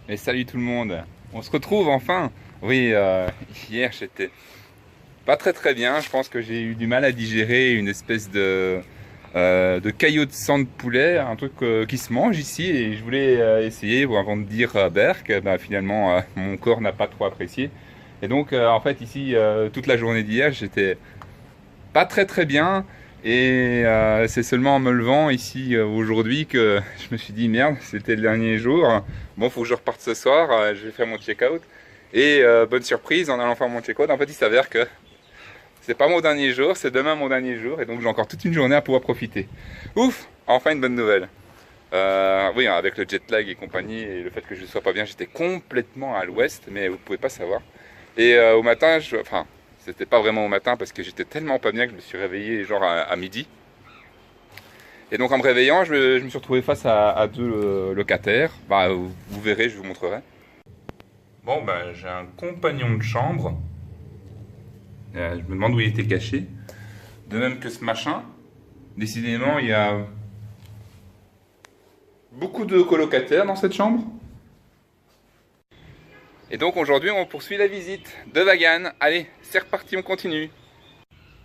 Et salut tout le monde, on se retrouve enfin. Oui, hier j'étais pas très bien, je pense que j'ai eu du mal à digérer une espèce de caillot de sang de poulet, un truc qui se mange ici et je voulais essayer bon, avant de dire berk, bah, finalement mon corps n'a pas trop apprécié. Et donc en fait ici toute la journée d'hier j'étais pas très bien et c'est seulement en me levant ici aujourd'hui que je me suis dit merde, c'était le dernier jour. Bon, faut que je reparte ce soir, je vais faire mon check-out. Et bonne surprise, en allant faire mon check-out, en fait il s'avère que c'est pas mon dernier jour, c'est demain mon dernier jour et donc j'ai encore toute une journée à pouvoir profiter. Ouf, enfin une bonne nouvelle. Oui, avec le jet lag et compagnie et le fait que je ne sois pas bien, j'étais complètement à l'ouest, mais vous pouvez pas savoir. Et au matin, enfin, c'était pas vraiment au matin parce que j'étais tellement pas bien que je me suis réveillé genre à midi. Et donc en me réveillant, je me suis retrouvé face à deux locataires. Bah, vous verrez, je vous montrerai. Bon, ben j'ai un compagnon de chambre. Je me demande où il était caché. De même que ce machin. Décidément, il y a beaucoup de colocataires dans cette chambre. Et donc aujourd'hui, on poursuit la visite de Vagan. Allez, c'est reparti, on continue.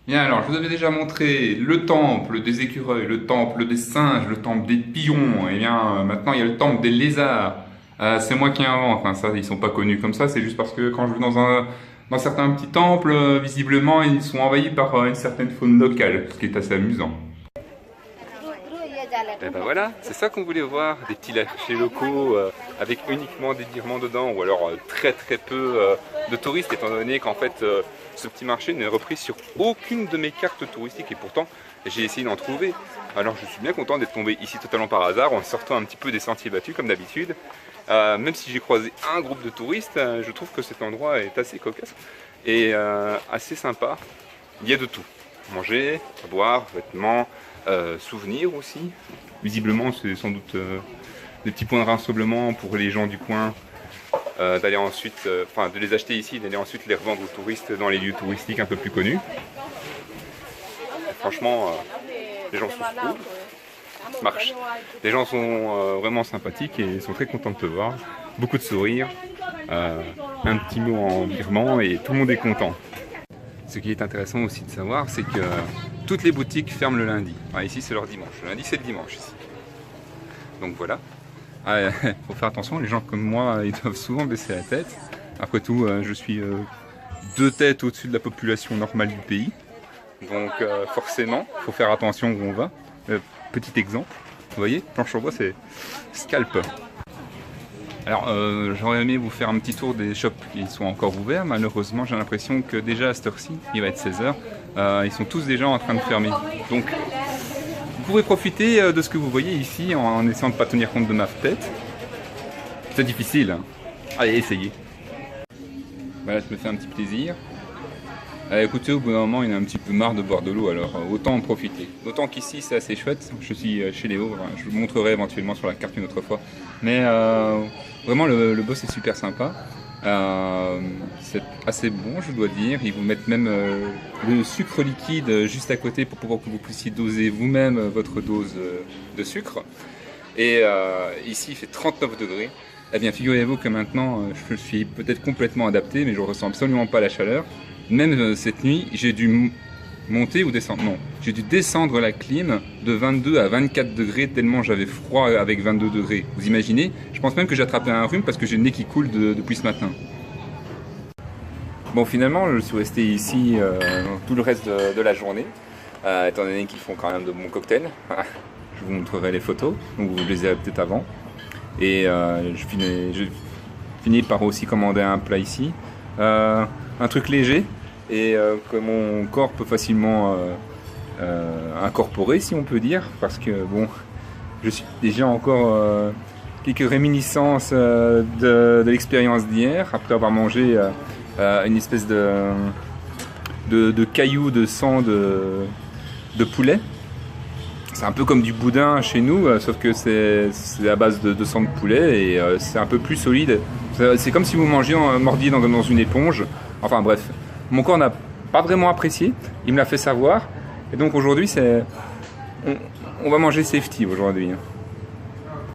Bien, alors je vous avais déjà montré le temple des écureuils, le temple des singes, le temple des pigeons. Et bien, maintenant il y a le temple des lézards. C'est moi qui invente, hein, ça, ils sont pas connus comme ça. C'est juste parce que quand je vais dans certains petits temples, visiblement, ils sont envahis par une certaine faune locale, ce qui est assez amusant. Et ben voilà, c'est ça qu'on voulait voir, des petits marchés locaux avec uniquement des diamants dedans, ou alors très peu de touristes, étant donné qu'en fait ce petit marché n'est repris sur aucune de mes cartes touristiques, et pourtant j'ai essayé d'en trouver. Alors je suis bien content d'être tombé ici totalement par hasard, en sortant un petit peu des sentiers battus comme d'habitude. Même si j'ai croisé un groupe de touristes, je trouve que cet endroit est assez cocasse et assez sympa. Il y a de tout, manger, à boire, vêtements, souvenirs aussi. Visiblement, c'est sans doute des petits points de rassemblement pour les gens du coin, d'aller ensuite, enfin de les acheter ici, et d'aller ensuite les revendre aux touristes dans les lieux touristiques un peu plus connus. Et franchement, les gens sont cool, marche. Les gens sont vraiment sympathiques et sont très contents de te voir. Beaucoup de sourires, un petit mot en birman et tout le monde est content. Ce qui est intéressant aussi de savoir, c'est que toutes les boutiques ferment le lundi. Enfin, ici, c'est leur dimanche. Le lundi, c'est le dimanche ici. Donc voilà. Faut faire attention, les gens comme moi, ils doivent souvent baisser la tête. Après tout, je suis 2 têtes au-dessus de la population normale du pays. Donc forcément, faut faire attention où on va. Petit exemple, vous voyez, planche en bois, c'est scalp. Alors, j'aurais aimé vous faire un petit tour des shops qui sont encore ouverts. Malheureusement, j'ai l'impression que déjà à cette heure-ci, il va être 16h, ils sont tous déjà en train de fermer. Donc, vous pourrez profiter de ce que vous voyez ici en essayant de ne pas tenir compte de ma tête. C'est difficile, hein. Allez, essayez. Voilà, je me fais un petit plaisir. Écoutez, au bout d'un moment, il y en a un petit peu marre de boire de l'eau, alors autant en profiter. D'autant qu'ici, c'est assez chouette. Je suis chez Léo, je vous montrerai éventuellement sur la carte une autre fois. Mais vraiment, le boss est super sympa. C'est assez bon, je dois dire. Ils vous mettent même le sucre liquide juste à côté pour pouvoir que vous puissiez doser vous-même votre dose de sucre. Et ici, il fait 39 degrés. Eh bien, figurez-vous que maintenant, je suis peut-être complètement adapté, mais je ne ressens absolument pas la chaleur. Même cette nuit, j'ai dû monter ou descendre. Non, j'ai dû descendre la clim de 22 à 24 degrés tellement j'avais froid avec 22 degrés. Vous imaginez? Je pense même que j'ai attrapé un rhume parce que j'ai le nez qui coule depuis ce matin. Bon, finalement, je suis resté ici tout le reste de la journée, étant donné qu'ils font quand même de bons cocktails. Je vous montrerai les photos, donc vous les avez peut-être avant. Et je finis par aussi commander un plat ici. Un truc léger et que mon corps peut facilement incorporer, si on peut dire, parce que bon, je suis déjà encore quelques réminiscences de l'expérience d'hier, après avoir mangé une espèce de caillou de sang de poulet. C'est un peu comme du boudin chez nous, sauf que c'est à base de sang de poulet et c'est un peu plus solide. C'est comme si vous mordiez dans une éponge. Enfin bref, mon corps n'a pas vraiment apprécié, il me l'a fait savoir. Et donc aujourd'hui, on va manger safety aujourd'hui.